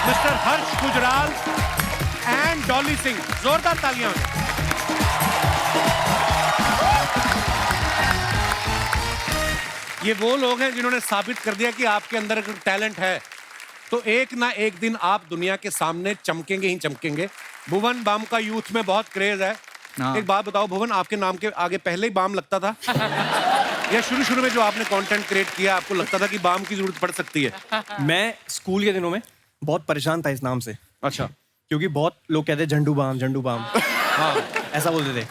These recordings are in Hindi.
Mister Harsh Gujral and Dolly Singh. जोरदार तालियां। ये वो लोग हैं जिन्होंने साबित कर दिया कि आपके अंदर अगर टैलेंट है तो एक ना एक दिन आप दुनिया के सामने चमकेंगे ही चमकेंगे। भुवन बाम का यूथ में बहुत क्रेज है। एक बात बताओ भुवन, आपके नाम के आगे पहले ही बाम लगता था या शुरू में जो आपने कंटेंट क्रिएट किया आपको लगता था कि बाम की जरूरत पड़ सकती है? मैं स्कूल के दिनों में बहुत परेशान था इस नाम से। अच्छा। क्योंकि बहुत लोग कहते हैं झंडू बाम हाँ ऐसा बोलते थे।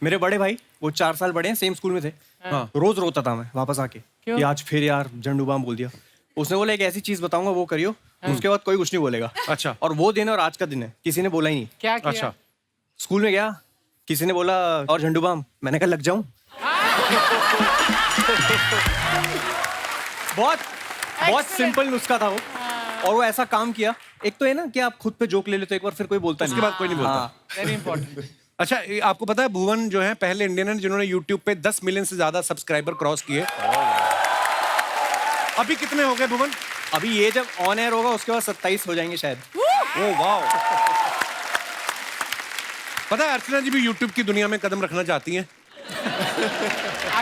मेरे बड़े भाई वो 4 साल बड़े हैं, सेम स्कूल में थे। हाँ। रोज रोता था मैं वापस आके कि आज फिर यार झंडू बाम बोल दिया। उसने बोला एक ऐसी चीज बताऊंगा वो करियो, उसके बाद कोई कुछ नहीं बोलेगा। अच्छा। और वो दिन और आज का दिन है, किसी ने बोला ही नहीं। क्या किया? अच्छा। स्कूल में गया, किसी ने बोला और झंडू बाम, मैंने कहा लग जाऊं। बहुत सिंपल नुस्खा था वो, और वो ऐसा काम किया। एक तो है ना कि आप खुद पे जोक ले लेते हो एक बार, फिर कोई बोलता नहीं, उसके बाद कोई नहीं बोलता। Very important. अच्छा, आपको पता है भुवन जो है पहले इंडियन है जिन्होंने YouTube पे 10 मिलियन से ज्यादा सब्सक्राइबर क्रॉस किए। अभी कितने हो गए भुवन? अभी ये जब ऑन एयर होगा उसके बाद 27 हो जाएंगे शायद। ओह वाह। पता है अर्चना जी भी YouTube की दुनिया में कदम रखना चाहती हैं।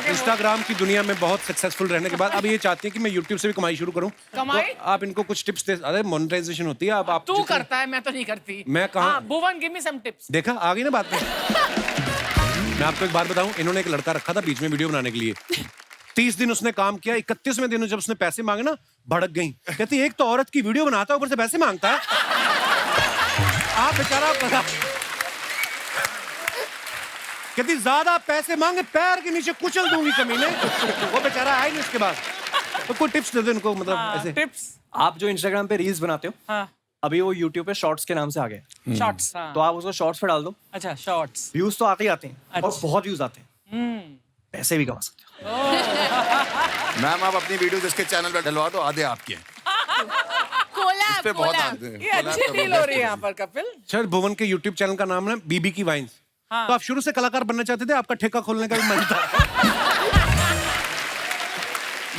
इंस्टाग्राम की दुनिया में बहुत सक्सेसफुल रहने के बाद अब ये चाहती है कि मैं YouTube से भी कमाई शुरू करूं। कमाई? तो आप इनको कुछ टिप्स दे। अरे मोनेटाइजेशन होती है। अब आप तू करता है, मैं तो नहीं करती। मैं कहाँ? भुवन गिव मी सम टिप्स। देखा आ गई ना बात में। मैं आपको एक बात बताऊं, इन्होंने एक लड़का रखा था बीच में वीडियो बनाने के लिए। 30 दिन उसने काम किया, 31वें दिन जब उसने पैसे मांगे ना भड़क गई। कहती एक तो औरत की वीडियो बनाता है ऊपर से पैसे मांगता है। आप बेचारा कहती ज्यादा पैसे मांगे पैर के नीचे कुचल दूंगी कमीने। वो बेचारा आया नहीं उसके बाद। तो कोई टिप्स दे दो इनको, मतलब ऐसे टिप्स। आप जो इंस्टाग्राम पे रील्स बनाते हो, हाँ। अभी वो यूट्यूब पे शॉर्ट्स के नाम से आ गए। शॉर्ट्स। तो आप उसको शॉर्ट्स पे डाल दो। अच्छा, शॉर्ट्स। व्यूज तो आते ही आते हैं और अच्छा। बहुत व्यूज आते हैं। पैसे भी कमा सकते हो। मैम आप अपनी वीडियो जिसके चैनल पे डलवा दो, आधे आपके हैं। इस पे बहुत आते हैं। ये अच्छी डील हो रही है यहाँ पर कपिल। सर भुवन के YouTube चैनल का नाम है बीबी की वाइन्स। हाँ। तो आप शुरू से कलाकार बनना चाहते थे, आपका ठेका खोलने का भी मन था?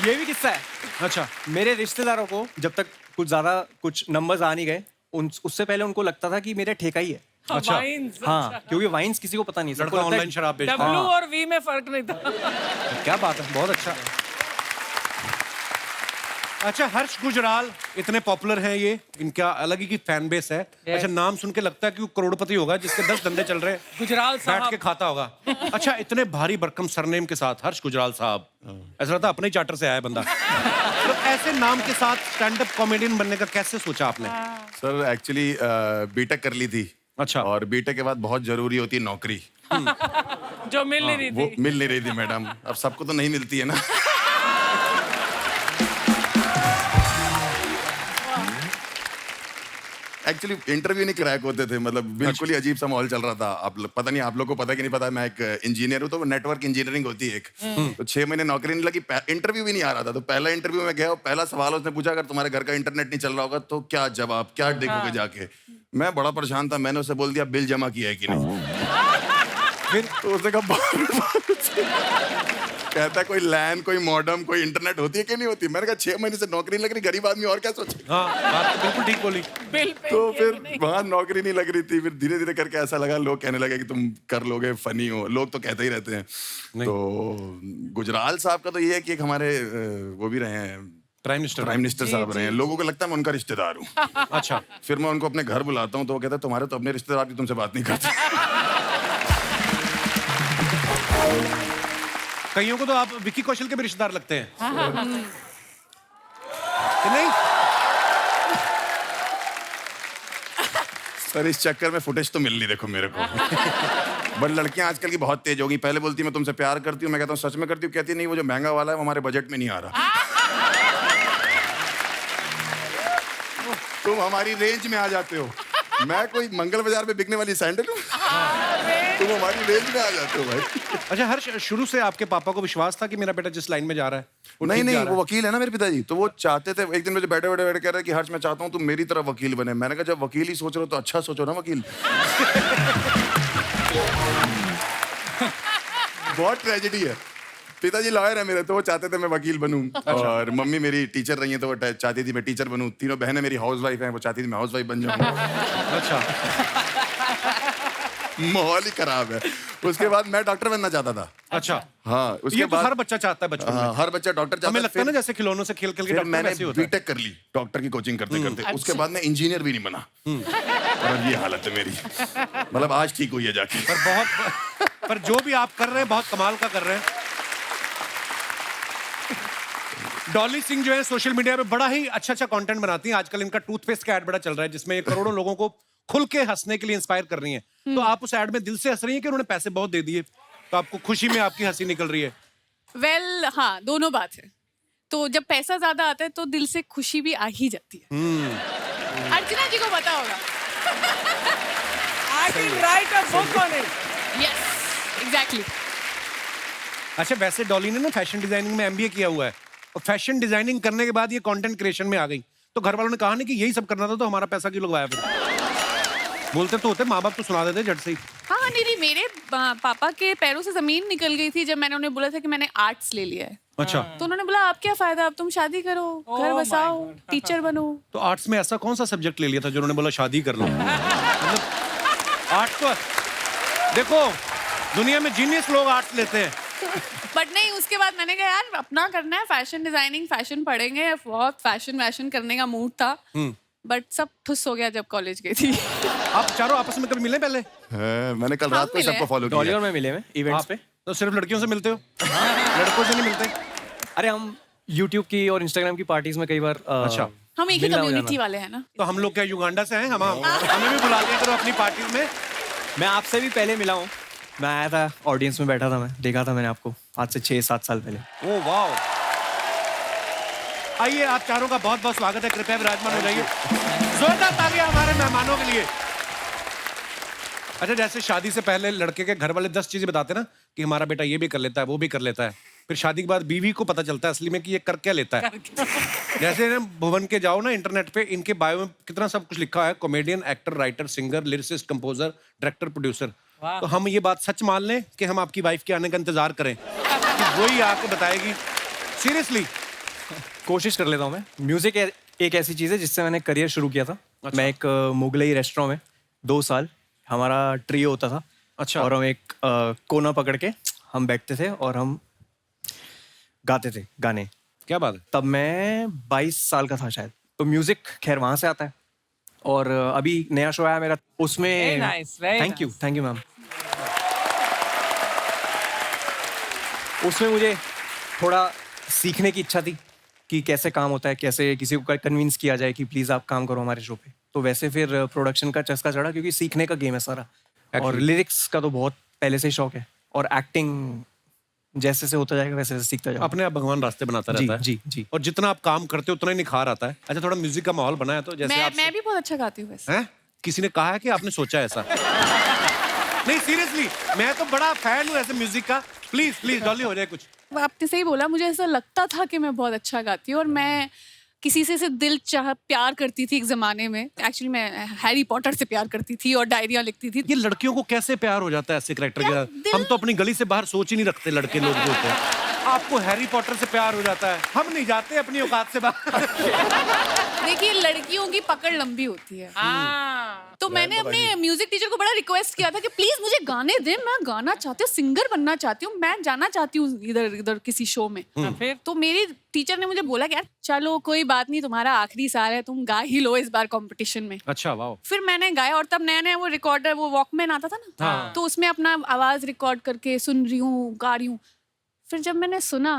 ये भी किस्सा है। अच्छा। मेरे रिश्तेदारों को जब तक कुछ नंबर्स आ नहीं गए, उससे पहले उनको लगता था कि मेरे ठेका ही है। अच्छा। वाइन्स। हाँ, क्योंकि वाइन्स किसी को पता नहीं। लड़का ऑनलाइन शराब बेचता है। W और V में फर्क नहीं था। क्या बात है, बहुत अच्छा। अच्छा, हर्ष गुजराल इतने पॉपुलर हैं, ये इनका अलग ही की फैन बेस है। अच्छा, नाम सुन के लगता है कि वो करोड़पति होगा जिसके 10 धंधे चल रहे हैं। गुजराल बैठ साहब के खाता होगा। अच्छा, इतने भारी भरकम सरनेम के साथ हर्ष गुजराल साहब, ऐसा लगता है अपने ही चार्टर से आया बंदा। तो ऐसे नाम के साथ स्टैंड अप कॉमेडियन बनने का कैसे सोचा आपने? सर एक्चुअली बीटेक कर ली थी। अच्छा। और बीटेक के बाद बहुत जरूरी होती है नौकरी। जो मिल नहीं रही वो थी। मिल नहीं रही थी मैडम। अब सबको तो नहीं मिलती है ना। एक्चुअली इंटरव्यू नहीं क्रैक होते थे, मतलब बिल्कुल ही अजीब सा माहौल चल रहा था। पता नहीं आप लोग को पता है कि नहीं पता, मैं एक इंजीनियर हूँ, तो नेटवर्क इंजीनियरिंग होती है एक। तो 6 महीने नौकरी नहीं लगी, इंटरव्यू भी नहीं आ रहा था। तो पहला इंटरव्यू में गया, पहला सवाल उसने पूछा अगर तुम्हारे घर का इंटरनेट नहीं चल रहा होगा तो क्या जवाब, क्या देखोगे जाके? मैं बड़ा परेशान था, मैंने उसे बोल दिया बिल जमा किया है कि नहीं। फिर तो उसने कहा कहता है कोई लैन, कोई मॉडम, कोई इंटरनेट होती है कि नहीं होती? मैंने कहा 6 महीने से नौकरी नहीं लग रही, गरीब आदमी और क्या सोचे। हाँ, बात तो बिल्कुल ठीक बोली। बिल पे तो फिर वहां नौकरी नहीं लग रही थी। फिर धीरे धीरे करके ऐसा लगा, लोग कहने लगे कि तुम कर लोगे, फनी हो। लोग तो कहते ही रहते हैं। तो गुजराल साहब का तो ये है कि एक हमारे वो भी रहे हैं, प्राइम मिनिस्टर साहब रहे हैं। लोगों को लगता है मैं उनका रिश्तेदार हूँ। अच्छा। फिर मैं उनको अपने घर बुलाता हूँ तो वो कहता है तुम्हारे तो अपने रिश्तेदार भी तुमसे बात नहीं करते। कईयों को तो आप विक्की कौशल के भी रिश्तेदार लगते हैं। कि नहीं? सर इस चक्कर में फुटेज तो मिल नहीं, देखो मेरे को। बट लड़कियां आजकल की बहुत तेज हो गई। पहले बोलती मैं तुमसे प्यार करती हूँ, मैं कहता हूँ सच में करती हूँ, कहती नहीं वो जो महंगा वाला है वो हमारे बजट में नहीं आ रहा। तुम हमारी रेंज में आ जाते हो। मैं कोई मंगल बाजार में बिकने वाली सैंडल हूँ? तुम हमारी रेंज में आ जाते हो भाई। अच्छा हर्ष, शुरू से आपके पापा को विश्वास था कि मेरा बेटा जिस लाइन में जा रहा है वो नहीं ठीक नहीं जा रहा वो है? वकील है ना मेरे पिताजी, तो वो चाहते थे। एक दिन मुझे बैठे कह रहे कि हर्ष मैं चाहता हूँ तुम मेरी तरह वकील बने। मैंने कहा जब वकील ही सोच रहे हो तो अच्छा सोचो ना वकील। बहुत ट्रेजेडी है। पिताजी लॉयर है मेरे, तो वो चाहते थे मैं वकील बनूं। और मम्मी मेरी टीचर रही है, तो वो चाहती थी मैं टीचर बनूं। तीनों बहनें मेरी हाउस वाइफ हैं, वो चाहती थी मैं हाउस वाइफ बन जाऊं। अच्छा। माहौल ही खराब है। उसके बाद मैं डॉक्टर बनना चाहता था। अच्छा। हाँ, उसके ये तो बाद हर बच्चा चाहता है बचपन में। हाँ, हर बच्चा डॉक्टर चाहता हमें है। लगता है ना जैसे खिलौनों से खेल खेल के फिर डॉक्टर मैंने वैसे ही होता है। बीटेक कर ली डॉक्टर की कोचिंग करते करते। उसके बाद मैं इंजीनियर भी नहीं बना। और अब ये हालत है मेरी। मतलब आज ठीक हुई है जाके। पर जो भी आप कर रहे हैं बहुत कमाल का कर रहे हैं। डॉली सिंह जो है सोशल मीडिया पे बड़ा ही अच्छा कंटेंट बनाती हैं। आजकल इनका टूथपेस्ट का ऐड बड़ा चल रहा है, जिसमें ये करोड़ों लोगों को खुल के हंसने के लिए इंस्पायर कर रही हैं। तो आप उस ऐड में दिल से हंस रही हैं कि उन्होंने पैसे बहुत दे दिए, तो आपको खुशी में आपकी हंसी निकल रही है? वेल हाँ, दोनों बात है। तो जब पैसा ज्यादा आता है तो दिल से खुशी भी आ ही जाती है। अर्चना जी को पता होगा। I can write a book on it. Yes, exactly. अच्छा, वैसे डॉली ने ना फैशन डिजाइनिंग में एमबीए किया हुआ है, और फैशन डिजाइनिंग करने के बाद ये कंटेंट क्रिएशन में आ गई। तो घर वालों ने कहा नहीं कि यही सब करना था, तो हमारा पैसा क्यों लगवाया फिर? बोलते तो होते, माँ बाप तो सुना देते झट से ही। हाँ हाँ, नहीं मेरे पापा के पैरों से जमीन निकल गई थी जब मैंने उन्हें बोला था कि मैंने आर्ट्स ले लिया है। अच्छा। तो उन्होंने बोला आप क्या फायदा, अब तुम शादी करो, घर my बसाओ, God. टीचर बनो। तो आर्ट्स में ऐसा कौन सा सब्जेक्ट ले लिया था जो उन्होंने बोला शादी कर लो? मतलब आर्ट्स तो देखो, दुनिया में जीनियस लोग आर्ट्स लेते हैं। बट नहीं, उसके बाद मैंने कहा यार अपना करना है, फैशन डिजाइनिंग, फैशन पढ़ेंगे। बहुत फैशन करने का मूड था, बट सब ठुस हो गया जब कॉलेज गई थी। आप चारों आपस में कभी मिले पहले? मैंने कल रात को मिले सबको फॉलो डॉली किया। और मैं मिले में इवेंट्स आप पे। तो सिर्फ लड़कियों से मिलते हो? लड़कों से नहीं मिलते? अरे हम YouTube की और Instagram की पार्टीज में कई बार अच्छा। हम एक ही मिलना हो कम्युनिटी जाना। वाले हैं ना। तो हम लोग क्या युगांडा से हैं? हमें भी बुला लिया करो अपनी पार्टी में। मैं आपसे भी पहले मिला हूँ। मैं आया था, ऑडियंस में बैठा था, मैं देखा था मैंने आपको आज से 6-7 साल पहले। Oh wow. आइए, आप चारों का बहुत बहुत स्वागत है, कृपया विराजमान हो जाइए। जोरदार तालियां हमारे मेहमानों के लिए। अच्छा, जैसे शादी से पहले लड़के के घर वाले 10 चीजें बताते ना कि हमारा बेटा ये भी कर लेता है, वो भी कर लेता है, फिर शादी के बाद बीवी को पता चलता है असली में कि ये कर क्या लेता है। जैसे ना भुवन के जाओ ना इंटरनेट पे, इनके बायो में कितना सब कुछ लिखा है: comedian, actor, writer, singer, lyricist, composer, director, producer. तो हम ये बात सच मान लें कि हम आपकी वाइफ के आने का इंतजार करें कि वही आके बताएगी? सीरियसली कोशिश कर लेता हूँ मैं। म्यूजिक एक ऐसी चीज़ है जिससे मैंने करियर शुरू किया था। अच्छा। मैं एक मुगलई रेस्टोरेंट में 2 साल हमारा ट्रियो होता था। अच्छा। और हम एक कोना पकड़ के हम बैठते थे और हम गाते थे गाने। क्या बात है। तब मैं 22 साल का था शायद। तो म्यूजिक खैर वहाँ से आता है। और अभी नया शो आया मेरा, उसमें Very nice, very thank you ma'am. उसमें मुझे थोड़ा सीखने की इच्छा थी कि कैसे काम होता है, कैसे किसी को कन्विंस किया जाए कि प्लीज आप काम करो हमारे शो पे। तो वैसे फिर प्रोडक्शन का चस्का चढ़ा, क्योंकि सीखने का गेम है सारा। और लिरिक्स का तो बहुत पहले से ही शौक है, और एक्टिंग जैसे से होता जाएगा वैसे वैसे सीखता जाएगा। अपने आप भगवान रास्ते बनाता जी, रहता है। जी, जी। और जितना आप काम करते हो उतना ही निखार आता है। अच्छा, थोड़ा म्यूजिक का माहौल बना है तो जैसे आप मैं भी बहुत अच्छा गाती हूँ वैसे। हैं? किसी ने कहा है कि आपने सोचा ऐसा? नहीं, सीरियसली मैं तो बड़ा फैन हूँ ऐसे म्यूजिक का। प्लीज प्लीज डॉली, हो जाए कुछ। आपने सही बोला, मुझे ऐसा लगता था कि मैं बहुत अच्छा गाती हूँ, और मैं किसी से दिल चाह प्यार करती थी एक जमाने में। एक्चुअली मैं हैरी पॉटर से प्यार करती थी और डायरिया लिखती थी। ये लड़कियों को कैसे प्यार हो जाता है ऐसे कैरेक्टर के यार, साथ? दिल- हम तो अपनी गली से बाहर सोच ही नहीं रखते लड़के लोग जो होते हैं। आपको हैरी पॉटर से प्यार हो जाता है, हम नहीं जाते अपनी औकात से बाहर। देखिए, लड़कियों की पकड़ लंबी होती है। हाँ। तो मैंने अपने म्यूजिक टीचर को बड़ा रिक्वेस्ट किया था कि प्लीज मुझे गाने दे, मैं गाना चाहती हूँ, सिंगर बनना चाहती हूँ, मैं जाना चाहती हूँ इधर इधर किसी शो में। फिर तो मेरी टीचर ने मुझे बोला कि यार चलो कोई बात नहीं, तुम्हारा आखिरी साल है, तुम गा ही लो इस बार कंपटीशन में। अच्छा, वाह। फिर मैंने गाया, और तब नया नया वो रिकॉर्डर, वो वॉकमैन आता था ना, हाँ। तो उसमें अपना आवाज रिकॉर्ड करके सुन रही हूँ, गा रही हूँ। फिर जब मैंने सुना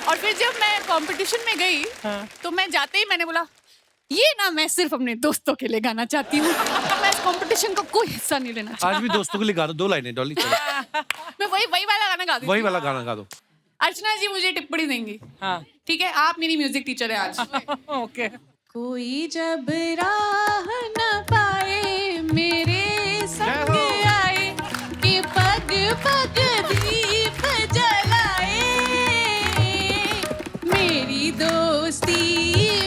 और फिर जब मैं कंपटीशन में गई, तो मैं जाते ही मैंने बोला ये ना मैं सिर्फ अपने दोस्तों के लिए गाना चाहती हूँ, मैं इस कंपटीशन का कोई हिस्सा नहीं लेना चाहती। आज भी दोस्तों के लिए गा दो 2 लाइनें डॉली, चलो। मैं वही वाला गाना गा दूँ। वही वाला गाना गा दो। अर्चना जी मुझे टिप्पणी देंगी। हाँ। ठीक है, आप मेरी म्यूजिक टीचर है आज। ओके। कोई जब राह न पाए मेरे संग आए, कि पग पग दीप जलाए, मेरी दोस्ती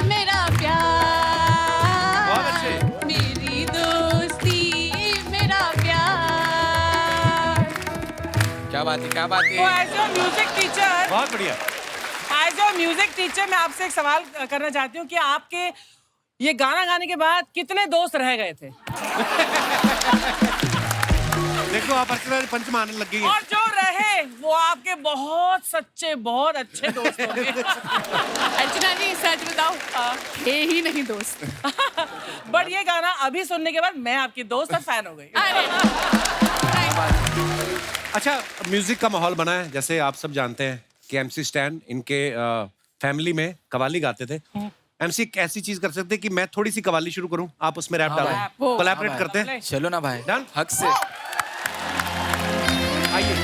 मेरा प्यार, बहुत अच्छे। मेरी दोस्ती मेरा प्यार, क्या बात है, क्या बात तो है। एज अ म्यूजिक टीचर, बहुत बढ़िया। एज अ म्यूजिक टीचर मैं आपसे एक सवाल करना चाहती हूँ कि आपके ये गाना गाने के बाद कितने दोस्त रह गए थे? देखो आप अर्चना जी पंच मारने लग गई हैं। और जो रहे वो आपके बहुत सच्चे, बहुत अच्छे दोस्त होंगे। अर्चना जी सच बताओ, थे ही नहीं दोस्त। बट ये गाना अभी सुनने के बाद मैं आपकी दोस्त और फैन हो गई। अरे अच्छा, म्यूजिक का माहौल बना है, जैसे आप सब जानते हैं कि एमसी स्टैन इनके फैमिली में कव्वाली गाते थे। एमसी एक ऐसी चीज कर सकते हैं कि मैं थोड़ी सी कव्वाली शुरू करूं, आप उसमें रैप डालें, भाई। कोलैबोरेट हाँ करते हैं। चलो ना भाई, Done? हक से। आइए।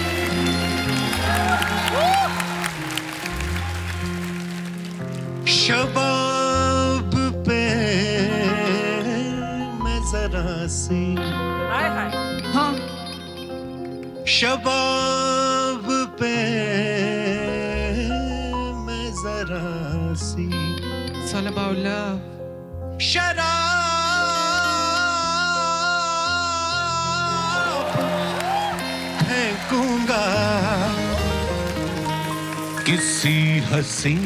शबाब पे मैं जरा सी, हाय हाय। शबाब पे मैं जरा सी It's all about love. शराब फेंकूंगा किसी हसी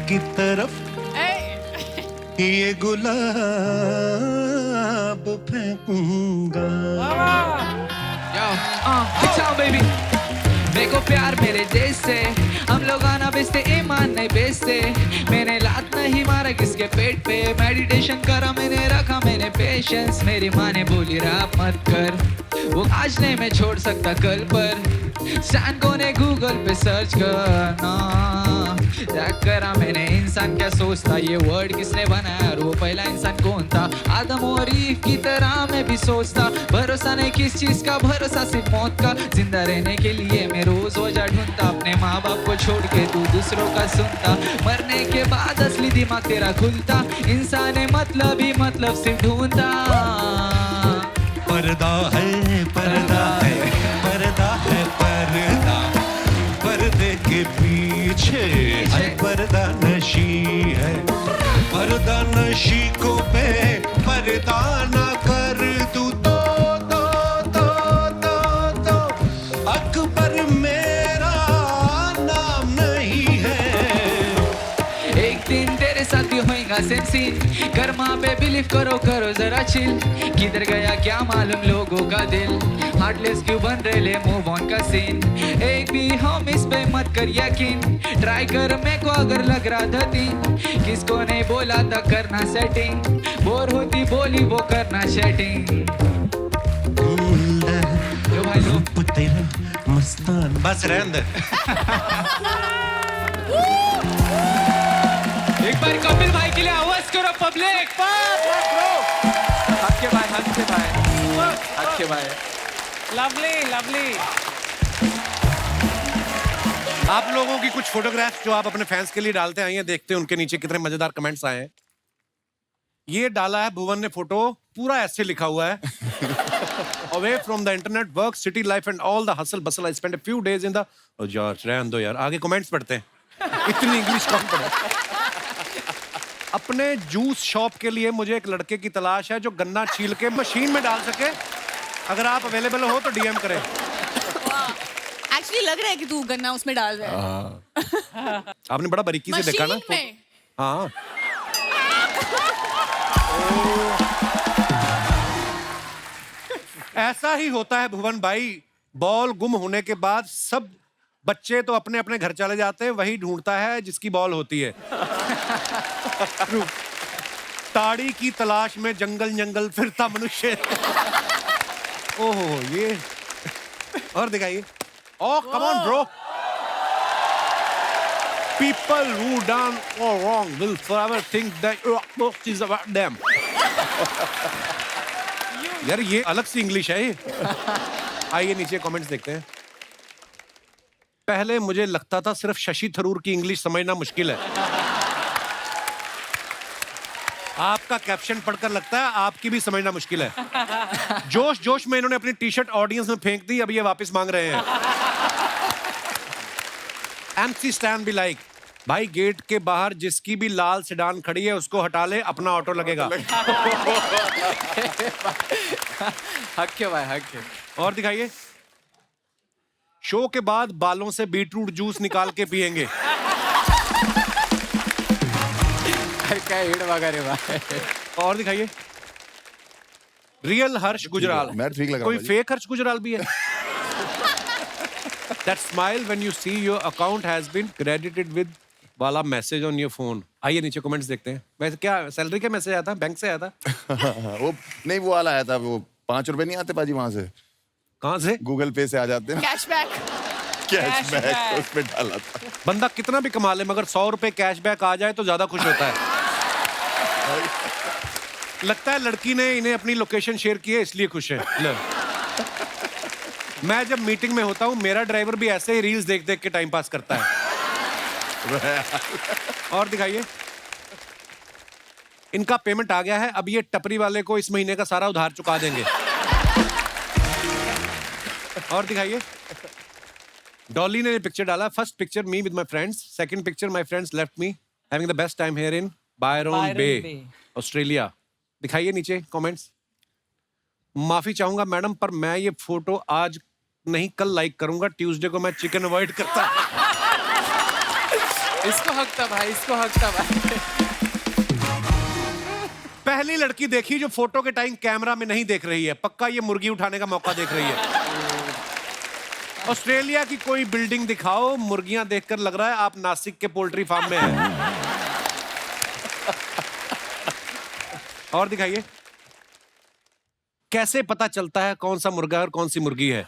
की तरफ, ये गुलाब फेंकूंगा। Yo, it's on baby. मेरे को प्यार मेरे देश से, हम लोग आना बेचते ईमान नहीं बेचते। मैंने लात नहीं मारा किसके पेट पे, मेडिटेशन करा मैंने, रखा मैंने पेशेंस। मेरी माँ ने बोली रैप मत कर, वो आज नहीं मैं छोड़ सकता कल पर। स्टैन को ने गूगल पे सर्च करना, चेक करा मैंने इंसान क्या सोचता, ये वर्ड किसने बनाया और वो पहला इंसान कौन था। आदम और ईव की तरह मैं भी सोचता, भरोसा नहीं किस चीज का, भरोसा सिर्फ मौत का। जिंदा रहने के लिए मैं रोज वजह ढूंढता, अपने माँ बाप को छोड़ के तू दूसरों का सुनता। मरने के बाद असली दिमाग तेरा खुलता, इंसान है मतलब ही मतलब सिर्फ ढूंढता। पर्दा है, पर्दा है, पर्दा है, पर्दा, पर्दे के पीछे है पर्दा नशी है। पर्दा नशी को पे पर्दा ना कर तू तो अकबर मेरा नाम नहीं है। एक दिन तेरे साथ भी होएगा सेम सीन, कर माँ पे बिलीव करो, करो जरा चिल। किधर गया क्या मालूम लोगों का दिल, हार्टलेस क्यों बन रहे ले मूव ऑन का सीन। एक भी हम इस पे मत कर यकीन, ट्राई कर मेरे को अगर लग रहा था दिन। किसको नहीं बोला था करना सेटिंग, बोर होती बोली वो करना सेटिंग। यो भाई लो। रूप तेरा मस्तान। बस रहने दे। एक बार कपिल भाई के लिए आवाज करो पब्लिक। हक के भाई, हक के भाई, हक के भाई। Lovely lovely. आप लोगों की कुछ फोटोग्राफ्स जो आप अपने फैंस के लिए डालते आइए, देखते हैं उनके नीचे कितने मजेदार कमेंट्स आए हैं। ये डाला है भुवन ने फोटो, पूरा ऐसे लिखा हुआ है, away from the internet, work, city life and all the hustle bustle, I spend a few days in the. यार रहने दो यार, आगे कमेंट्स पढ़ते हैं। इतनी इंग्लिश कौन पढ़े। अपने जूस शॉप के लिए मुझे एक लड़के की तलाश है जो गन्ना छील के मशीन में डाल सके। अगर आप अवेलेबल हो तो डीएम करें। एक्चुअली लग रहा है कि तू गन्ना उसमें डाल रहा है। आपने बड़ा बारीकी से देखा ना। मशीन में। हाँ। ऐसा ही होता है भुवन भाई, बॉल गुम होने के बाद सब बच्चे तो अपने अपने घर चले जाते हैं, वही ढूंढता है जिसकी बॉल होती है। ताड़ी की तलाश में जंगल जंगल फिरता मनुष्य। ओहो ये और दिखाइए। Oh come on bro. People who done all wrong will forever think that your book is about them. यार ये अलग सी इंग्लिश है ये। आइए नीचे कमेंट्स देखते हैं। पहले मुझे लगता था सिर्फ शशि थरूर की इंग्लिश समझना मुश्किल है। आपका कैप्शन पढ़कर लगता है आपकी भी समझना मुश्किल है। जोश जोश में इन्होंने अपनी टी शर्ट ऑडियंस में फेंक दी, अब ये वापस मांग रहे हैं। एमसी स्टैन भी लाइक, भाई गेट के बाहर जिसकी भी लाल सेडान खड़ी है उसको हटा ले, अपना ऑटो लगेगा। हक के भाई, हक के। और दिखाइए। शो के बाद बालों से बीटरूट जूस निकाल के पिएंगे। क्या हेड वगैरह भाई। और दिखाइए। रियल हर्ष गुजराल। मैं ठीक लग रहा कोई हूँ फेक हर्ष गुजराल भी है? That smile when you see your account has been credited with वाला मैसेज ऑन योर फोन। आइए नीचे कमेंट्स देखते हैं। वैसे क्या सैलरी का मैसेज आया था? बैंक से आया था? वो नहीं, वो वाला आया था, वो 5 रुपए नहीं आते पाजी वहां से, कहाँ से? गूगल पे से आ जाते हैं कैशबैक। कैशबैक, उस पे डाला था। बंदा कितना भी कमा ले मगर 100 रुपए कैशबैक आ जाए तो ज्यादा खुश होता है। लगता है लड़की ने इन्हें अपनी लोकेशन शेयर की है इसलिए खुश है। ले। मैं जब मीटिंग में होता हूँ मेरा ड्राइवर भी ऐसे ही रील्स देख देख के टाइम पास करता है। और दिखाइए। इनका पेमेंट आ गया है, अब ये टपरी वाले को इस महीने का सारा उधार चुका देंगे। और दिखाइए। डॉली ने पिक्चर डाला। First picture me with my friends, second picture my friends left me having the best time here in Byron Bay, Australia. दिखाइए नीचे कमेंट्स। माफी चाहूंगा मैडम, पर मैं ये फोटो आज नहीं कल लाइक करूंगा, ट्यूसडे को मैं चिकन अवॉइड करता। इसको हक था भाई, इसको हक था भाई। पहली लड़की देखी जो फोटो के टाइम कैमरा में नहीं देख रही है, पक्का ये मुर्गी उठाने का मौका देख रही है। ऑस्ट्रेलिया की कोई बिल्डिंग दिखाओ, मुर्गियां देखकर लग रहा है आप नासिक के पोल्ट्री फार्म में हैं। और दिखाइए। कैसे पता चलता है कौन सा मुर्गा और कौन सी मुर्गी है?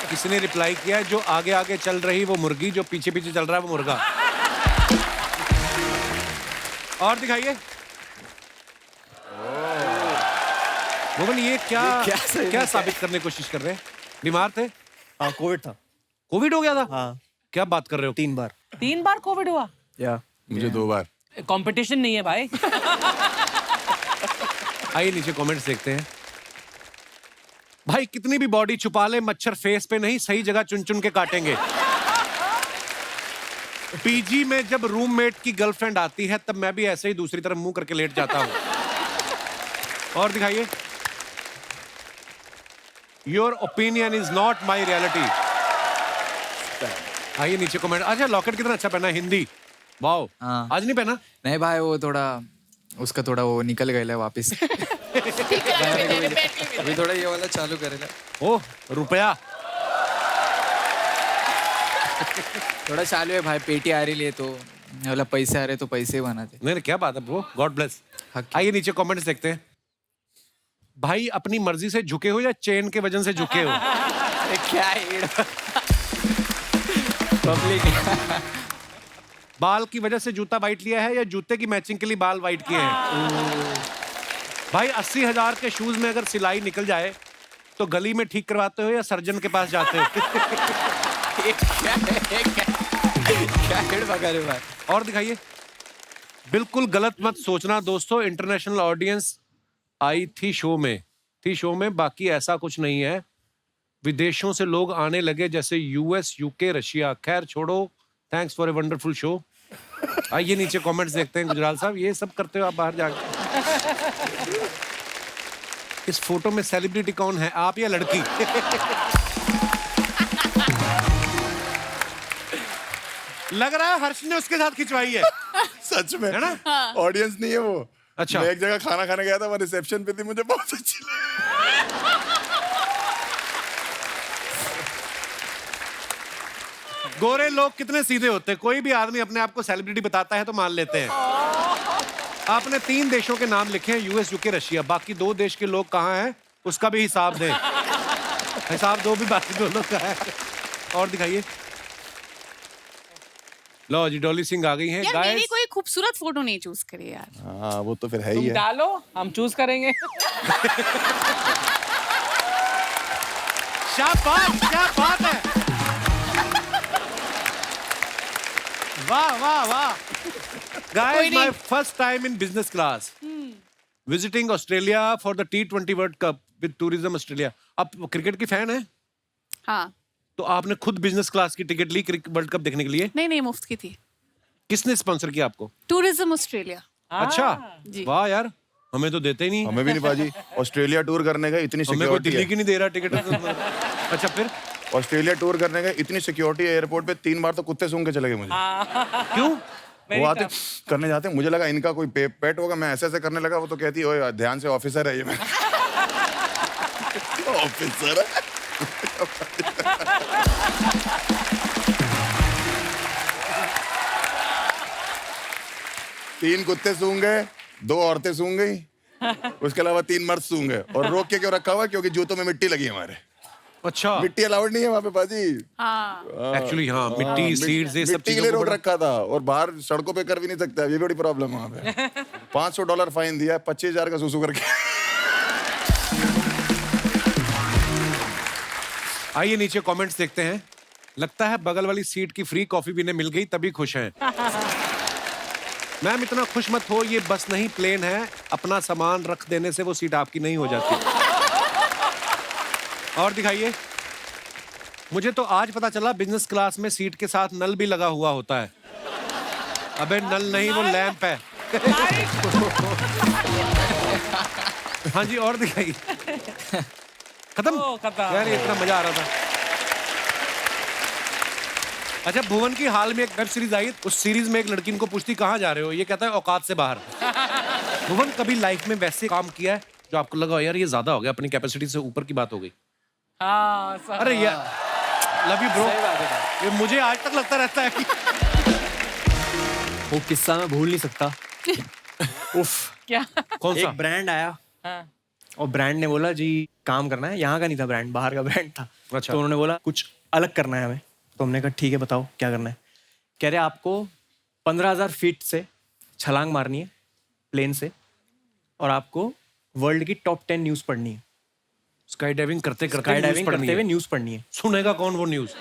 किसी ने रिप्लाई किया, जो आगे आगे चल रही वो मुर्गी, जो पीछे पीछे चल रहा है वो मुर्गा। और दिखाइए। मोहन ये क्या साबित करने की कोशिश कर रहे हैं? बीमार थे? हाँ, कोविड था। कोविड हो गया था? हाँ। क्या बात कर रहे हो? 3 बार। 3 बार कोविड हुआ? या मुझे 2 बार। कंपटीशन नहीं है भाई। आइए नीचे कमेंट्स देखते हैं। भाई कितनी भी बॉडी छुपा ले, मच्छर फेस पे नहीं सही जगह चुन चुन के काटेंगे। पीजी में जब रूममेट की गर्लफ्रेंड आती है तब मैं भी ऐसे ही दूसरी तरफ मुंह करके लेट जाता हूं। और दिखाइए। Your opinion is not my reality. आइए नीचे कमेंट। अच्छा लॉकेट कितना अच्छा पहना है, हिंदी। वाओ। हाँ। आज नहीं पहना? नहीं भाई, वो थोड़ा उसका थोड़ा वो निकल गया वापस। अभी थोड़ा ये वाला चालू करेगा। ओह रुपया। थोड़ा चालू है भाई, पेटी आ रही है तो वाला पैसे आ रहे तो पैसे बनाते। नहीं क्या बात है ब्रो, गॉड ब्लेस। आइए नीचे कमेंट्स देखते हैं। भाई अपनी मर्जी से झुके हो या चेन के वजन से झुके हो? क्या पब्लिक। बाल की वजह से जूता वाइट लिया है या जूते की मैचिंग के लिए बाल वाइट किए हैं? भाई 80,000 के शूज में अगर सिलाई निकल जाए तो गली में ठीक करवाते हो या सर्जन के पास जाते हो? क्या हेड वगैरह रहे भाई। और दिखाइए। बिल्कुल गलत मत सोचना दोस्तों, इंटरनेशनल ऑडियंस आई थी शो में, बाकी ऐसा कुछ नहीं है। विदेशों से लोग आने लगे जैसे यूएस, यूके, रशिया। खैर छोड़ो, thanks for a wonderful show. आइए नीचे कमेंट्स देखते हैं। गुजराल साहब ये सब करते हो आप बाहर जाकर? इस फोटो में सेलिब्रिटी कौन है, आप या लड़की? लग रहा है हर्ष ने उसके साथ खिंचवाई है। सच में है ना? ऑडियंस नहीं है वो। अच्छा। मैं एक जगह खाना खाने गया था, वो रिसेप्शन पे थी, मुझे बहुत अच्छी लगी। गोरे लोग कितने सीधे होते हैं, कोई भी आदमी अपने आप को सेलिब्रिटी बताता है तो मान लेते हैं। आपने 3 देशों के नाम लिखे हैं, यूएस, यूके, रशिया। बाकी 2 देश के लोग कहाँ हैं उसका भी हिसाब दें। हिसाब दो भी बाकी 2 लोग कहाँ हैं। और दिखाइए। लो जी डॉली सिंह आ गई हैं। यार मेरी गाइस कोई खूबसूरत फोटो नहीं चूज करी यार। हाँ वो तो फिर है ही तुम है। डालो, हम चूज करेंगे। शाबाश, क्या बात है। वाह वाह वाह। Guys, my first time in business class. Visiting Australia for the T20 World Cup with Tourism Australia. आप क्रिकेट की फैन है? हाँ। तो आपने खुद बिजनेस क्लास की टिकट ली वर्ल्ड कप देखने के लिए? नहीं मुफ्त की थी। किसने स्पॉन्सर किया आपको? Tourism Australia. अच्छा जी। वाह यार, हमें तो देते ही नहीं। हमें भी नहीं बाजी, ऑस्ट्रेलिया टूर करने का इतनी हमें कोई सिक्योरिटी दिल्ली है। की नहीं दे रहा टिकट। अच्छा फिर ऑस्ट्रेलिया टूर करने गए, इतनी सिक्योरिटी एयरपोर्ट पे 3 बार तो कुत्ते सूंघ के चले गए मुझे। क्यों? वो आते करने जाते, मुझे लगा इनका कोई पेट होगा, मैं ऐसे ऐसे करने लगा, वो तो कहती ओए ध्यान से, ऑफिसर है ये। मैं ऑफिसर है। 3 कुत्ते सूंघ गए, 2 औरतें सूंघ गई, उसके अलावा 3 मर्द सूंघ गए। और रोक के क्यों रखा हुआ? क्योंकि जूतों में मिट्टी लगी हमारे। अच्छा, मिट्टी अलाउड नहीं है वहाँ पे पाजी। हाँ एक्चुअली हाँ, मिट्टी, सीड्स, ये सब मिट्टी के चीजों लिए को रोक बड़ा- रखा था, और बाहर सड़कों पे कर भी नहीं सकता, ये बड़ी प्रॉब्लम है वहाँ पे। $500 फाइन दिया, 25,000 का सुसु करके। आइए नीचे कमेंट्स देखते हैं। लगता है बगल वाली सीट की फ्री कॉफी भी इन्हें मिल गई, तभी खुश हैं। मैम इतना खुश मत हो, ये बस नहीं प्लेन है, अपना सामान रख देने से वो सीट आपकी नहीं हो जाती। और दिखाइए। मुझे तो आज पता चला बिजनेस क्लास में सीट के साथ नल भी लगा हुआ होता है। अबे नल नहीं, वो लैंप है। हाँ जी, और दिखाइए। खत्म खत्म। यार, ये इतना मजा आ रहा था। अच्छा, भुवन की हाल में एक वेब सीरीज आई, उस सीरीज में एक लड़की इनको पूछती कहाँ जा रहे हो, ये कहता है औकात से बाहर। भुवन कभी लाइफ में वैसे काम किया है जो आपको लगा यार ये ज्यादा हो गया, अपनी कैपेसिटी से ऊपर की बात हो गई? हाँ, अरे यार, लव यू ब्रो। ये मुझे आज तक लगता रहता है कि वो किस्सा मैं भूल नहीं सकता। उफ, क्या? कौन सा? एक ब्रांड आया हाँ। और ब्रांड ने बोला जी काम करना है, यहाँ का नहीं था ब्रांड, बाहर का ब्रांड था। अच्छा। तो उन्होंने बोला कुछ अलग करना है हमें। तो हमने कहा ठीक है बताओ क्या करना है। कह रहे आपको 15,000 फीट से छलांग मारनी है प्लेन से, और आपको वर्ल्ड की टॉप 10 न्यूज़ पढ़नी है। स्काई डाइविंग करते करते स्काई न्यूज़ डाइविंग पढ़नी करते है। हुए न्यूज़ पढ़नी है। सुनेगा कौन वो न्यूज़?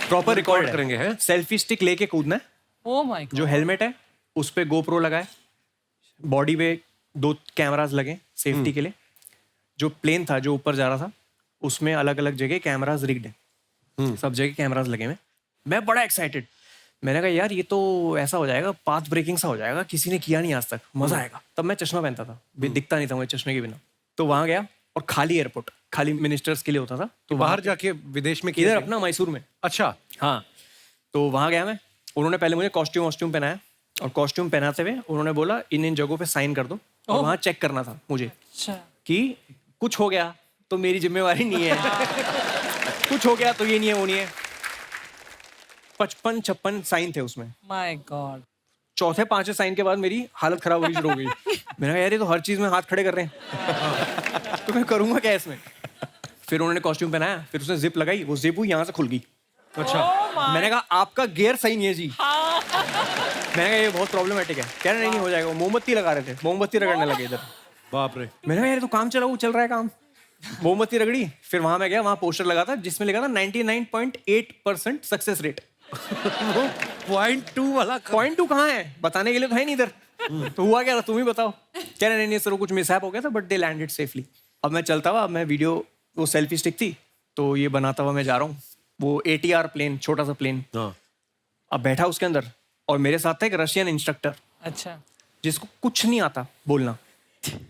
प्रॉपर रिकॉर्ड करेंगे, हैं? सेल्फी स्टिक लेके कूदना है। Oh my God. जो हेलमेट है उस पे गोप्रो लगाए, बॉडी पे 2 कैमरास लगे सेफ्टी के लिए। जो प्लेन था जो ऊपर जा रहा था उसमें अलग अलग जगह कैमरास रिग्ड है, सब जगह कैमरास लगे हुए। मैं बड़ा एक्साइटेड, मैंने कहा यार ये तो ऐसा हो जाएगा, पाथ ब्रेकिंग सा हो जाएगा, किसी ने किया नहीं आज तक, मजा आएगा। तब मैं चश्मा पहनता था, दिखता नहीं था मुझे चश्मे के बिना। तो वहां गया और खाली एयरपोर्ट, खाली मिनिस्टर्स के लिए होता था। तो बाहर जाके विदेश में इधर किया? अपना मैसूर में। अच्छा, हाँ, तो वहाँ गया मैं। उन्होंने पहले मुझे कॉस्ट्यूम पहनाया, और कॉस्ट्यूम पहनाते हुए उन्होंने बोला इन जगहों पे साइन कर दो, और वहाँ चेक करना था मुझे अच्छा। कि कुछ हो गया तो मेरी जिम्मेवारी नहीं है, कुछ हो गया तो ये नहीं है वो नहीं है। 55-56 साइन थे उसमें। My God. चौथे 5वें साइन के बाद मेरी हालत खराब होनी शुरू हो गई। मैंने कहा यार ये तो हर चीज में हाथ खड़े कर रहे हैं, तो मैं करूंगा क्या इसमें। फिर उन्होंने कॉस्ट्यूम पहनाया, फिर उसने जिप लगाई, वो जिप हुई यहाँ से खुल गई। अच्छा। मैंने कहा आपका गियर सही नहीं है जी। मैंने कहा ये बहुत प्रॉब्लमेटिक है। कह रहे नहीं हो जाएगा। मोमबत्ती लगा रहे थे, मोमबत्ती रगड़ने लगे इधर। बाप रे। मैंने कहा यार तो काम चल रहा है काम। मोमबत्ती रगड़ी, फिर वहां मैं गया, वहां पोस्टर लगा था जिसमें लिखा था 99.8% सक्सेस रेट। वो 0.2 वाला 0.2 कहाँ है, बताने के लिए तो है नहीं इधर। तो हुआ क्या था तुम ही बताओ। कह रहे नहीं सर वो कुछ मिसहैप हो गया था, बट दे लैंडेड सेफली। अब मैं चलता हुआ, मैं वीडियो, वो सेल्फी स्टिक थी तो ये बनाता हुआ मैं जा रहा हूँ। वो ATR प्लेन, छोटा सा प्लेन, अब बैठा उसके अंदर, और मेरे साथ था एक रशियन इंस्ट्रक्टर अच्छा। जिसको कुछ नहीं आता बोलना,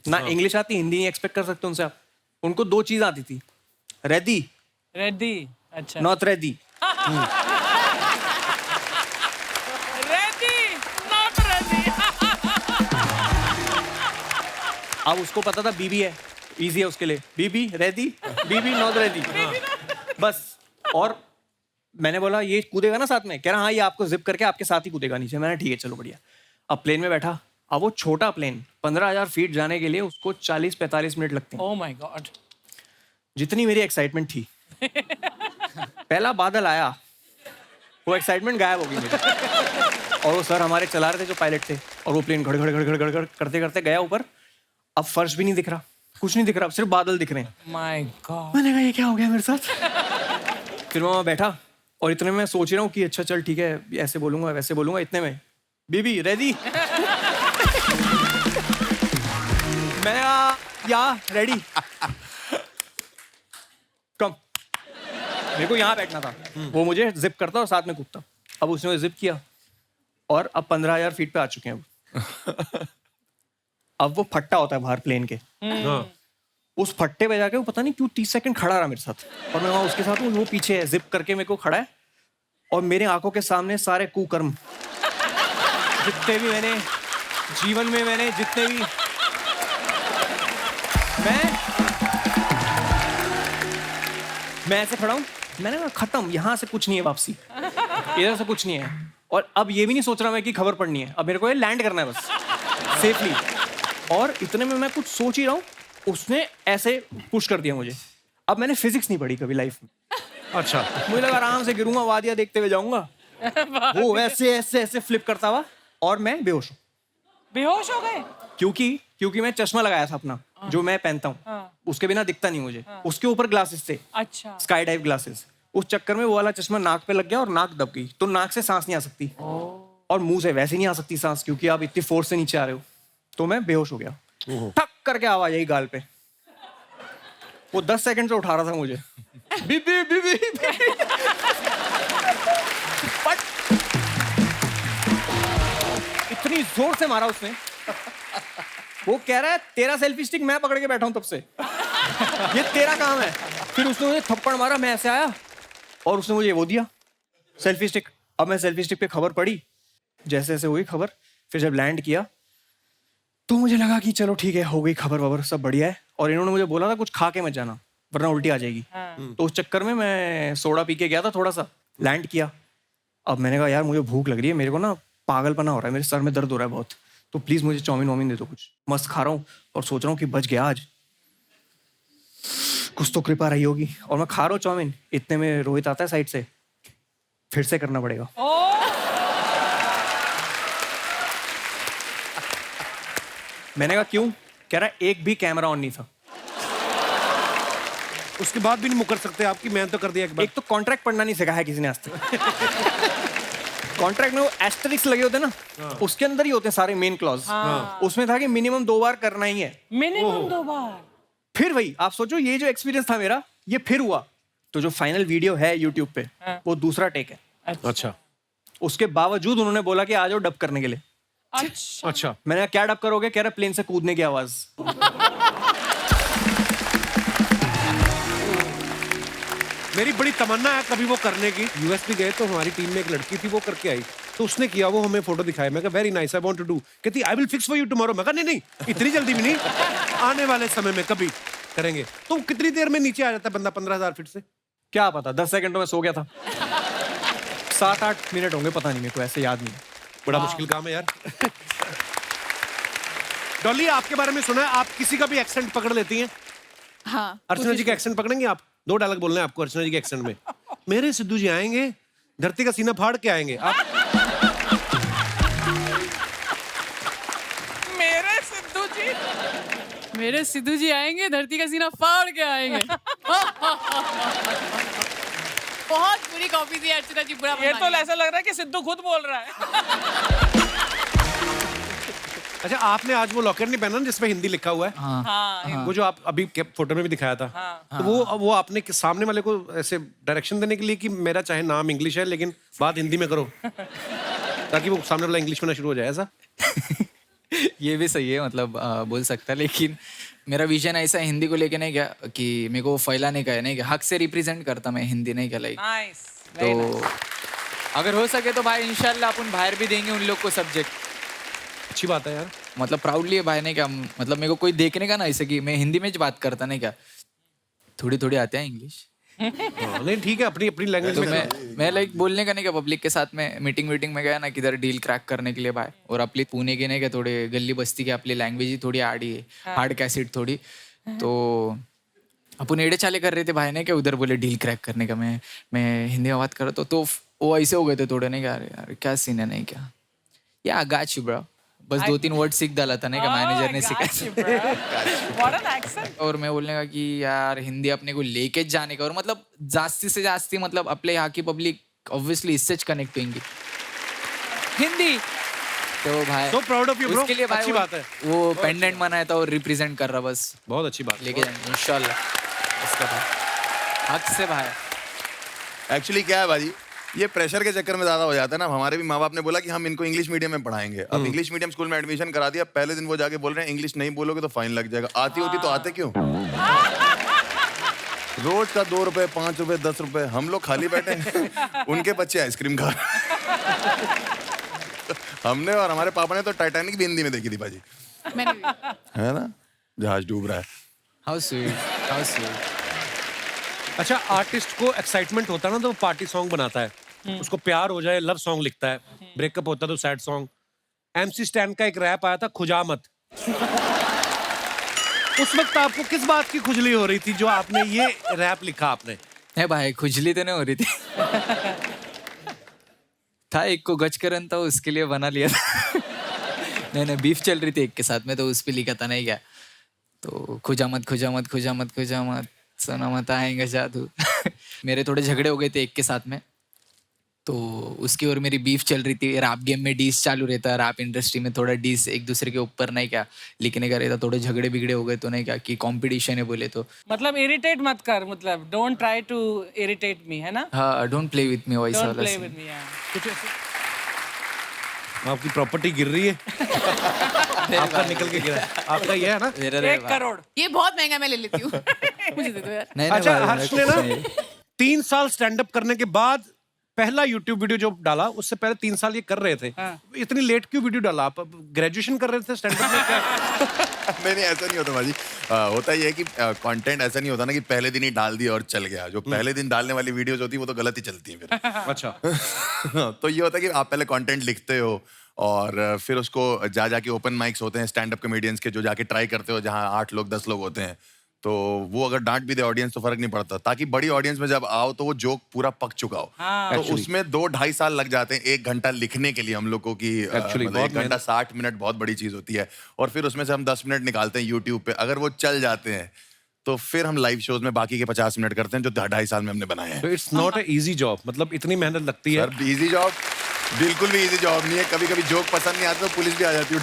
ना इंग्लिश आती, हिंदी नहीं एक्सपेक्ट कर सकते उनसे आप। उनको 2 चीज आती थी, रेडी, रेडी। अच्छा। Not ready. Ready, not ready. अब उसको पता था बीबी है, इजी है उसके लिए, बीबी रेडी, बीबी नॉट रेडी, बस। और मैंने बोला ये कूदेगा ना साथ में? कह रहा हाँ ये आपको जिप करके आपके साथ ही कूदेगा नीचे। मैंने ठीक है चलो बढ़िया। अब प्लेन में बैठा, अब वो छोटा प्लेन 15,000 फीट जाने के लिए उसको 40-45 मिनट लगते हैं। Oh my God. जितनी मेरी एक्साइटमेंट थी, पहला बादल आया, वो एक्साइटमेंट गायब हो गई मेरी। और वो सर हमारे चला रहे थे जो पायलट थे, और वो प्लेन घड़ घड़ घड़ घड़ घड़ घड़ करते करते गया ऊपर। अब फर्श भी नहीं दिख रहा, कुछ नहीं दिख रहा, सिर्फ बादल दिख रहे हैं। My God. मैंने कहा ये क्या हो गया मेरे साथ। फिर मैं वहाँ बैठा, और इतने में मैं सोच रहा हूँ कि अच्छा चल ठीक है, ऐसे बोलूंगा वैसे बोलूंगा। इतने में बीबी रेडी। मैंने कहा या रेडी कम। मेरे को यहाँ बैठना था, वो मुझे जिप करता और साथ में कूदता। अब उसने जिप किया, और अब 15,000 फीट पे आ चुके हैं अब वो फट्टा होता है बाहर प्लेन के, उस फट्टे पे जाके वो पता नहीं क्यों 30 सेकंड खड़ा रहा मेरे साथ, और मैं वहाँ उसके साथ हूँ, वो पीछे है, जिप करके मेरे को खड़ा है, और मेरे आंखों के सामने सारे कुकर्म जितने भी मैंने जीवन में जितने भी मैं ऐसे खड़ा हूँ, मैंने कहा खत्म, यहाँ से कुछ नहीं है वापसी, इधर से कुछ नहीं है, और अब ये भी नहीं सोच रहा मैं कि खबर पड़नी है, अब मेरे को ये लैंड करना है बस सेफली। और इतने में मैं कुछ सोच ही रहा हूँ, उसने ऐसे पुश कर दिया मुझे। अब मैंने फिजिक्स नहीं पढ़ी कभी लाइफ में, अच्छा, मुझे लगा आराम से गिरूंगा, वादियां देखते हुए जाऊंगा, वो ऐसे ऐसे ऐसे फ्लिप करता हुआ, और मैं बेहोश हूँ। बेहोश हो गए? क्योंकि मैं चश्मा लगाया था अपना, जो मैं पहनता हूँ, उसके बिना दिखता नहीं मुझे, उसके ऊपर ग्लासेस थे, अच्छा, स्काई डाइव ग्लासेस। उस चक्कर में वो वाला चश्मा नाक पे लग गया और नाक दब गई, तो नाक से सांस नहीं आ सकती, और मुंह से वैसे नहीं आ सकती सांस, क्योंकि आप इतनी फोर्स से नीचे आ रहे हो। तो मैं बेहोश हो गया, ठक करके आवाज आई गाल पे। वो 10 सेकंड से उठा रहा था मुझे, बीबी बीबी इतनी जोर से मारा उसने, वो कह रहा है तेरा सेल्फी स्टिक मैं पकड़ के बैठा हूं तब से, ये तेरा काम है। फिर उसने मुझे थप्पड़ मारा, मैं ऐसे आया और उसने मुझे वो दिया सेल्फी स्टिक। अब मैं सेल्फी स्टिक पे खबर पढ़ी, जैसे जैसे हुई खबर, फिर जब लैंड किया तो मुझे लगा कि चलो ठीक है, हो गई खबर वबर, सब बढ़िया है। और इन्होंने मुझे बोला था कुछ खा के मत जाना वरना उल्टी आ जाएगी, तो उस चक्कर में मैं सोडा पी के गया था थोड़ा सा, लैंड किया। अब मैंने कहा यार मुझे भूख लग रही है, मेरे को ना पागलपना हो रहा है, मेरे सर में दर्द हो रहा है बहुत, तो प्लीज मुझे चाउमीन वाउमीन दे दो कुछ। मस्त खा रहा हूँ और सोच रहा हूँ कि बच गया आज, कुछ तो कृपा रही होगी। और मैं खा रहा हूँ चाउमीन, इतने में रोहित आता है साइड से, फिर से करना पड़ेगा। मैंने कहा क्यों? कह रहा है एक भी कैमरा ऑन नहीं था। उसके बाद भी नहीं मुकर सकते आपकी, मैं तो कर दिया एक बार। एक तो कॉन्ट्रैक्ट पढ़ना नहीं सिखाया किसी ने आज तक। कॉन्ट्रैक्ट में वो एस्टेरिक्स लगे होते हैं ना, उसके अंदर ही होते हैं सारे मेन क्लॉज। उसमें था कि मिनिमम 2 बार करना ही है, मिनिमम 2 बार। फिर वही आप सोचो, ये जो एक्सपीरियंस था मेरा, ये फिर हुआ। तो जो फाइनल वीडियो है यूट्यूब पे, वो दूसरा टेक है। अच्छा, उसके बावजूद उन्होंने बोला कि आ जाओ डब करने के लिए। अच्छा, मैंने कहा क्या डब करोगे? कह रहा प्लेन से कूदने की आवाज। मेरी बड़ी तमन्ना है कभी वो करने की। यूएस भी गए तो हमारी टीम में एक लड़की थी, वो करके आई, तो उसने किया, वो हमें फोटो दिखाया। मैं कहा very nice, I want to do. कहती I will fix for you tomorrow. मैं कहा नहीं नहीं, इतनी जल्दी भी नहीं, आने वाले समय में कभी करेंगे। तो कितनी देर में नीचे आ जाता है बंदा 15,000 फीट से? क्या पता, 10 सेकंड में सो गया था। 7-8 मिनट होंगे, पता नहीं, मेरे को ऐसे याद नहीं। बड़ा मुश्किल काम है यार। डॉली, आपके बारे में सुना है आप किसी का भी एक्सेंट पकड़ लेती हैं। हाँ, अर्चना जी का एक्सेंट पकड़ेंगे आप? 2 डायलॉग बोलना है आपको अर्चना जी के एक्सेंट में। मेरे सिद्धू जी आएंगे, धरती का सीना फाड़ के आएंगे। आप मेरे सिद्धू जी आएंगे, धरती का सीना फाड़ के आएंगे। बहुत बुरी कॉपी थी अर्चना जी, बुरा ये तो ऐसा लग रहा है कि सिद्धू खुद बोल रहा है। अच्छा, आपने आज वो लॉकेट नहीं पहना जिसपे हिंदी लिखा हुआ है? हाँ, वो जो आप अभी फोटो में भी दिखाया था। तो वो आपने सामने वाले को ऐसे डायरेक्शन देने के लिए कि मेरा चाहे नाम इंग्लिश है लेकिन बात हिंदी में करो, ताकि वो सामने वाला इंग्लिश में शुरू हो जाए, ऐसा? ये भी सही है, मतलब बोल सकता है, लेकिन मेरा विजन ऐसा हिंदी को लेके नहीं क्या कि मेरे को फैलाने का है, नहीं क्या हक से रिप्रेजेंट करता मैं हिंदी, नहीं क्या लाइक। नाइस, तो अगर हो सके तो भाई इंशाल्लाह अपन बाहर भी देंगे उन लोग को सब्जेक्ट। अच्छी बात है यार, मतलब प्राउडली है भाई, नहीं क्या, मतलब मेरे को कोई देखने का ना ऐसे कि मैं हिंदी में बात करता, नहीं क्या, थोड़ी थोड़ी आते हैं इंग्लिश। नहीं ठीक है, अपनी अपनी लैंग्वेज तो में मैं लाइक बोलने का नहीं क्या, पब्लिक के साथ में मीटिंग में गया ना किधर डील क्रैक करने के लिए भाई, और आपली पुणे के नहीं क्या थोड़े गली बस्ती की आपली लैंग्वेज ही थोड़ी आड़ी है, हार्ड कैसेट थोड़ी, तो अपन एड़े चाले कर रहे थे भाई ने क्या, उधर बोले डील क्रैक करने का, मैं हिंदी में बात कर रहा तो वो ऐसे हो गए थे थोड़े, नहीं क्या, यार क्या सीन है, नहीं क्या, या गाच ब्रो, बस 2-3 वर्ड सीख डाला था, नहीं क्या, मैनेजर ने सिखाया। और मैं बोलने का कि यार हिंदी अपने को लेके जाने का, और मतलब जास्ती से जास्ती मतलब अपने यहाँ की पब्लिक ऑब्वियसली इससे कनेक्ट होंगी हिंदी, तो भाई So proud of you, bro. उसके लिए भाई अच्छी बात है। वो पेंडेंट बनाया था और रिप्रेजेंट कर रहा, बस बहुत अच्छी बात, लेके जाएंगे इंशाल्लाह इसका भाई, हक से भाई। एक्चुअली क्या है भाई, ये प्रेशर के चक्कर में ज्यादा हो जाता है ना। हमारे भी माँ बाप ने बोला कि हम इनको इंग्लिश मीडियम में पढ़ाएंगे। अब इंग्लिश मीडियम स्कूल में एडमिशन करा दिया, पहले दिन वो जाके बोल रहे हैं इंग्लिश नहीं बोलोगे तो फाइन लग जाएगा। आती होती तो आते क्यों? रोज का 2 रुपए 5 रुपए 10 रुपए, हम लोग खाली बैठे हैं, उनके बच्चे आइसक्रीम खा रहे हैं। हमने और हमारे पापा ने तो टाइटैनिक भी हिंदी में देखी थी भाजी, मैंने भी। है ना, जहाज डूब रहा है। How sweet, how sweet. अच्छा, आर्टिस्ट को एक्साइटमेंट होता है ना तो वो पार्टी सॉन्ग बनाता है, उसको प्यार हो जाए लव सॉन्ग लिखता है, ब्रेकअप होता है तो सैड सॉन्ग। MC स्टैन का एक रैप आया था, खुजामत। उस वक्त आपको किस बात की खुजली हो रही थी जो आपने ये रैप लिखा? आपने है भाई, खुजली तो नहीं हो रही थी। था एक को गच करन था, उसके लिए बना लिया था। नहीं, बीफ चल रही थी एक के साथ में, तो उस पे लिखा था नहीं क्या, तो खुजामत खुजामत खुजामत खुजामत सोना मत आएंगे जादू। मेरे थोड़े झगड़े हो गए थे एक के साथ में, तो उसकी और मेरी बीफ चल रही थी। रैप गेम में डीस चालू रहता है, रैप इंडस्ट्री में थोड़ा डीस एक दूसरे के ऊपर नहीं क्या लिखने का रहता, थोड़े झगड़े बिगड़े हो गए तो नहीं क्या कि कंपटीशन है बोले तो। मतलब इरिटेट मत कर, मतलब don't try to irritate me, है ना? हाँ, don't play with me voice don't वाला प्ले scene। With me. कुछ आपकी प्रॉपर्टी गिर रही है। आपका निकल के गिरा है। आपका ये है ना? 1 करोड़। ये बहुत महंगा, मैं ले लेती हूँ। मुझे दे दो यार। नहीं, अच्छा, भाई, हर्ष मेरे ने को ना नहीं। 3 साल स्टैंड अप करने के बाद पहला YouTube वीडियो जो डाला, उससे पहले 3 साल ये कर रहे थे। इतनी लेट क्यों वीडियो डाला? आप ग्रेजुएशन कर रहे थे स्टैंड अप में क्या? नहीं, ऐसा नहीं होता भाजी। होता ये है कि कंटेंट ऐसा नहीं होता ना कि पहले दिन ही डाल दिया और चल गया। जो पहले दिन डालने वाली वीडियोस होती है वो तो गलत ही चलती है फिर। अच्छा। तो ये होता है कि आप पहले कंटेंट लिखते हो और फिर उसको जाके ओपन माइक्स होते हैं स्टैंड अप कॉमेडियंस के, जो जाके ट्राई करते हो, जहाँ 8 लोग 10 लोग होते हैं। तो वो अगर डांट भी दे ऑडियंस तो फर्क नहीं पड़ता, ताकि बड़ी ऑडियंस में जब आओ तो वो जोक पूरा पक चुका हो। तो उसमें 2-2.5 साल लग जाते हैं 1 घंटा लिखने के लिए हम लोग को कि मतलब 1 घंटा 60 मिनट बहुत बड़ी चीज होती है। और फिर उसमें से हम 10 मिनट निकालते हैं यूट्यूब पे, अगर वो चल जाते हैं तो फिर हम लाइव शोज में बाकी के 50 मिनट करते हैं जो 2.5 साल में हमने बनाए हैं। It's not a easy job, मतलब इतनी मेहनत लगती है। सर इजी जॉब बिल्कुल भी इजी जॉब नहीं है। कभी कभी जोक पसंद नहीं आता तो पुलिस भी आ जाती है।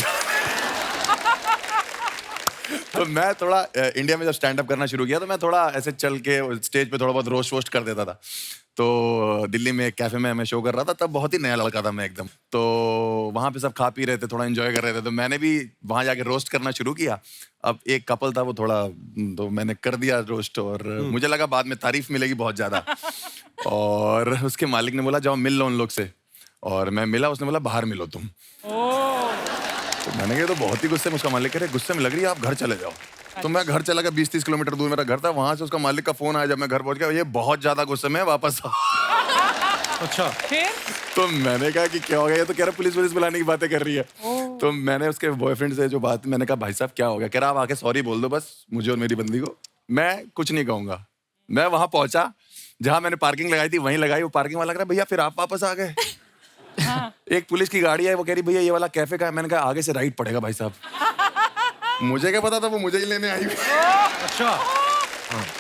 तो मैं थोड़ा इंडिया में जब स्टैंड अप करना शुरू किया तो मैं थोड़ा ऐसे चल के स्टेज पे थोड़ा बहुत रोस्ट वोस्ट कर देता था। तो दिल्ली में एक कैफे में मैं शो कर रहा था, तब बहुत ही नया लड़का था मैं एकदम। तो वहाँ पे सब खा पी रहे थे, थोड़ा एंजॉय कर रहे थे, तो मैंने भी वहाँ जाके रोस्ट करना शुरू किया। अब एक कपल था, वो थोड़ा, तो मैंने कर दिया रोस्ट और मुझे लगा बाद में तारीफ मिलेगी बहुत ज्यादा। और उसके मालिक ने बोला जाओ मिल लो उन लोग से, और मैं मिला, उसने बोला बाहर मिलो तुम। तो मैंने कहा तो बहुत ही गुस्से में, उसका मालिक कह रहे गुस्से में लग रही है, आप घर चले जाओ। तो मैं घर चला गया, 20-30 किलोमीटर दूर मेरा घर था। वहां से उसका मालिक का फोन आया जब मैं घर पहुंच गया, ये बहुत ज्यादा गुस्से में, वापस आओ। अच्छा, फिर तो मैंने कहा कि क्या हो गया? ये तो कह रहा पुलिस वुलिस बुलाने की बातें कर रही है। तो मैंने उसके बॉयफ्रेंड से जो बात, मैंने कहा भाई साहब क्या हो गया? कह रहा आप आके सॉरी बोल दो बस मुझे और मेरी बंदी को, मैं कुछ नहीं कहूंगा। मैं वहां पहुंचा जहां मैंने पार्किंग लगाई थी, वहीं लगाई। वो पार्किंग वाला कह रहा भैया फिर आप वापस आ गए। एक पुलिस की गाड़ी है, वो कह रही भैया ये वाला कैफे का है। मैंने कहा आगे से राइट पड़ेगा भाई साहब। मुझे क्या पता था वो मुझे ही लेने आई हुई। अच्छा।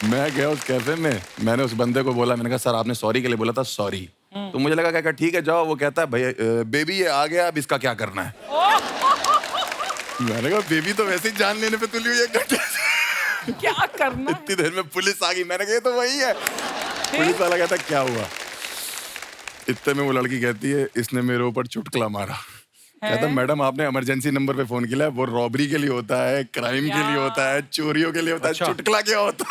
मैं गया उस कैफे में, मैंने उस बंदे को बोला, मैंने कहा सर आपने सॉरी के लिए बोला था, सॉरी। तो मुझे लगा क्या ठीक है जाओ। वो कहता है भैया बेबी ये आ गया, अब इसका क्या करना है? मैंने कहा बेबी तो वैसे ही जान लेने पे तुली हुई है, क्या करना? इतनी देर में पुलिस आ गई। मैंने कहा ये तो वही है। पुलिस वाला कहता क्या हुआ? इतने में वो लड़की कहती है इसने मेरे ऊपर चुटकुला मारा। कहता मैडम आपने इमरजेंसी नंबर पे फोन किया है, वो रॉबरी के लिए होता है, क्राइम के लिए होता है, चोरियों के लिए होता है, चुटकुला क्या होता है?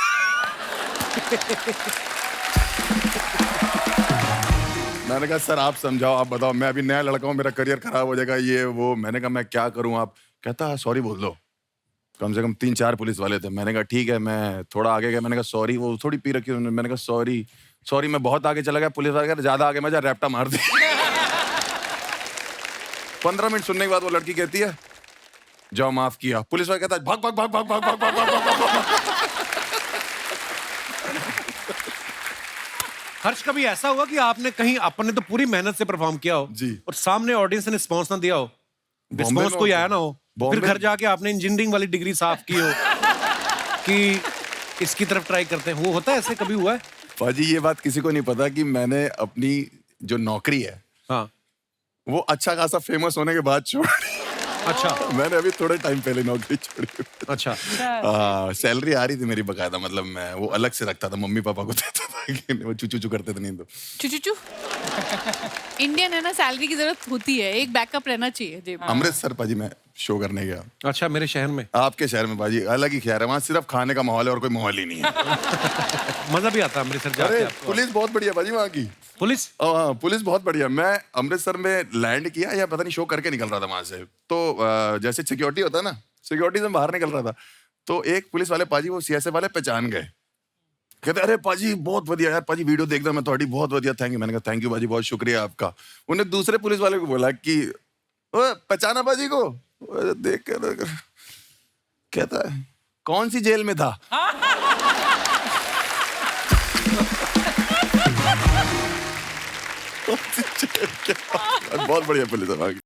मैंने कहा सर आप समझाओ, आप बताओ, मैं अभी नया लड़का हूँ, मेरा करियर खराब हो जाएगा ये वो। मैंने कहा मैं क्या करूँ? आप कहता सॉरी बोल दो। कम से कम 3-4 पुलिस वाले थे। मैंने कहा ठीक है। मैं थोड़ा आगे गया, मैंने कहा सॉरी। वो थोड़ी पी रखी उन्होंने। मैंने कहा सॉरी। मैं बहुत आगे चला गया। पुलिस वाले कहा ज्यादा आगे मजा, रैप्टा मार दी। 15 मिनट सुनने के बाद वो लड़की कहती है जाओ माफ किया। पुलिस वाला कहता है भाग भाग भाग भाग भाग भाग भाग भाग भाग। हर्ष कभी ऐसा हुआ कि आपने कहीं, आपने तो पूरी मेहनत से परफॉर्म किया हो जी, और सामने ऑडियंस ने रिस्पॉन्स ना दिया हो, रिस्पॉन्स कोई आया ना हो, फिर घर जाके आपने इंजीनियरिंग वाली डिग्री साफ की हो कि इसकी तरफ ट्राई करते हैं? वो होता है, ऐसे कभी हुआ है? पाजी ये बात किसी को नहीं पता कि मैंने अपनी जो नौकरी है, हाँ, वो अच्छा खासा फेमस होने के बाद छोड़। अच्छा मैंने अभी थोड़े टाइम पहले नौकरी छोड़ी। अच्छा सैलरी आ रही थी मेरी बकायदा, मतलब मैं वो अलग से रखता था, मम्मी पापा को देता था कि वो चू करते थे, नहीं तो चू इंडियन है ना, सैलरी की जरूरत होती है, एक बैकअप रहना चाहिए जेब में। अमृतसर पाजी मैं शो करने गया। अच्छा मेरे शहर में आपके शहर में पाजी अलग ही खैर है, वहाँ सिर्फ खाने का माहौल है और कोई माहौल ही नहीं है। मजा भी आता है अमृतसर जाके अरे आपको। पुलिस बहुत बढ़िया पाजी वहाँ की। पुलिस हाँ पुलिस बहुत बढ़िया। मैं अमृतसर में लैंड किया या पता नहीं शो करके निकल रहा था वहां से, तो जैसे सिक्योरिटी होता है ना, सिक्योरिटी से बाहर निकल रहा था, तो एक पुलिस वाले पाजी वो सीएसएफ वाले पहचान गए, कहते अरे पाजी बहुत बढ़िया यार, पाजी वीडियो देखदा मैं थोड़ी, बहुत बढ़िया, थैंक यू। मैंने कहा थैंक यू पाजी, बहुत शुक्रिया आपका। उन्हें दूसरे पुलिस वाले को बोला कि ओ पहचाना पाजी को? देख कर कहता है कौन सी जेल में था? बहुत बढ़िया पुलिस है वहाँ की।